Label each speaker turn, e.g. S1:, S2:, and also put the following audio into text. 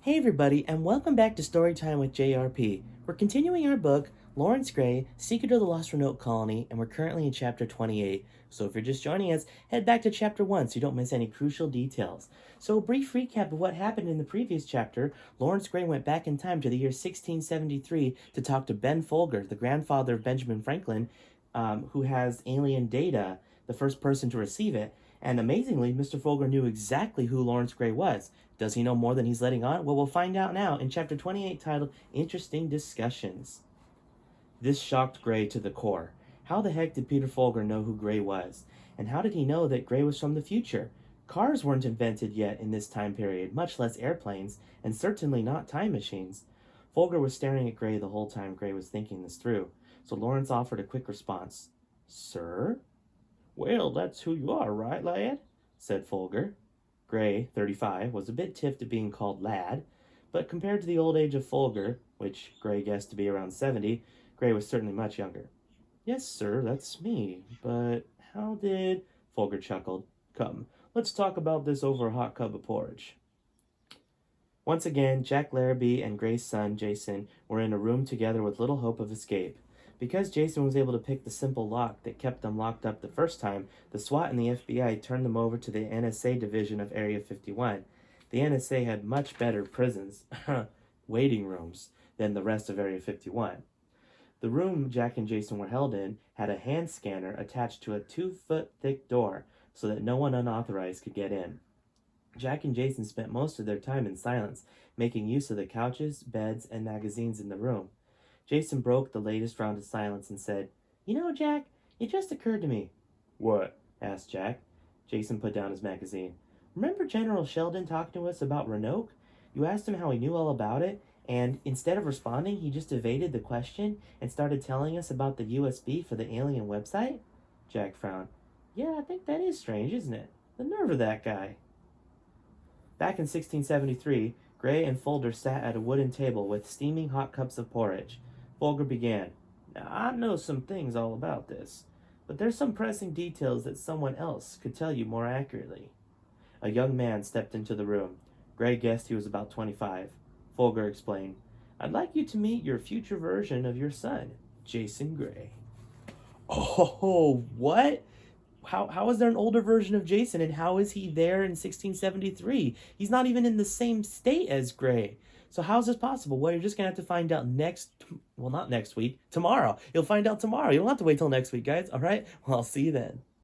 S1: Hey everybody, and welcome back to Storytime with JRP. We're continuing our book, Laurence Grey, Secret of the Lost Roanoke Colony, and we're currently in chapter 28. So if you're just joining us, head back to chapter 1 so you don't miss any crucial details. So a brief recap of what happened in the previous chapter, Laurence Grey went back in time to the year 1673 to talk to Ben Folger, the grandfather of Benjamin Franklin, who has alien data, the first person to receive it. And amazingly, Mr. Folger knew exactly who Laurence Grey was. Does he know more than he's letting on? Well, we'll find out now in chapter 28 titled Interesting Discussions. This shocked Grey to the core. How the heck did Peter Folger know who Grey was? And how did he know that Grey was from the future? Cars weren't invented yet in this time period, much less airplanes, and certainly not time machines. Folger was staring at Grey the whole time Grey was thinking this through, so Laurence offered a quick response. Sir? Well, that's who you are, right, lad? Said Folger. Grey, 35, was a bit tiffed at being called lad, but compared to the old age of Folger, which Grey guessed to be around 70, Grey was certainly much younger. Yes, sir, that's me, but how did... Folger chuckled. Come, let's talk about this over a hot cup of porridge. Once again, Jack Larrabee and Grey's son, Jason, were in a room together with little hope of escape. Because Jason was able to pick the simple lock that kept them locked up the first time, the SWAT and the FBI turned them over to the NSA division of Area 51. The NSA had much better prisons, waiting rooms, than the rest of Area 51. The room Jack and Jason were held in had a hand scanner attached to a 2-foot thick door so that no one unauthorized could get in. Jack and Jason spent most of their time in silence, making use of the couches, beds, and magazines in the room. Jason broke the latest round of silence and said, You know, Jack, it just occurred to me. What? Asked Jack. Jason put down his magazine. Remember General Sheldon talking to us about Roanoke? You asked him how he knew all about it, and instead of responding, he just evaded the question and started telling us about the USB for the alien website? Jack frowned. Yeah, I think that is strange, isn't it? The nerve of that guy. Back in 1673, Grey and Folger sat at a wooden table with steaming hot cups of porridge. Folger began. Now, I know some things all about this, but there's some pressing details that someone else could tell you more accurately. A young man stepped into the room. Grey guessed he was about 25. Folger explained, I'd like you to meet your future version of your son, Jason Grey. Oh, what? How is there an older version of Jason, and how is he there in 1673? He's not even in the same state as Grey. So how's this possible? Well, you're just going to have to find out not next week, tomorrow. You'll find out tomorrow. You don't have to wait till next week, guys. All right? Well, I'll see you then.